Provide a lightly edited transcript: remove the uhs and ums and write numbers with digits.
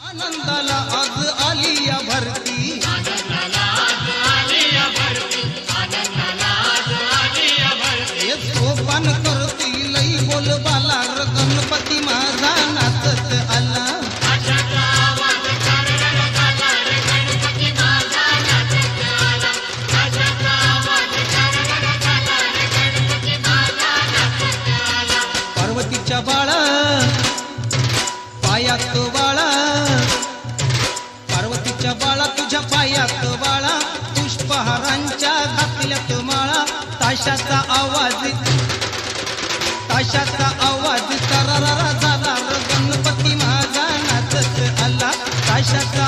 आनंदाला आज आली या भरती, हे सोपान करती लई बोल बाला र गणपती माझा नाचत आला. पार्वतीच्या बाळा पायात बाळा, पार्वतीच्या बाळा तुझ्या पायात बाळा, पुष्पहारांच्या घातल्यात माळा. ताशाचा आवाज तरररा झाला र गणपती माझा नाचत आला. ताशाचा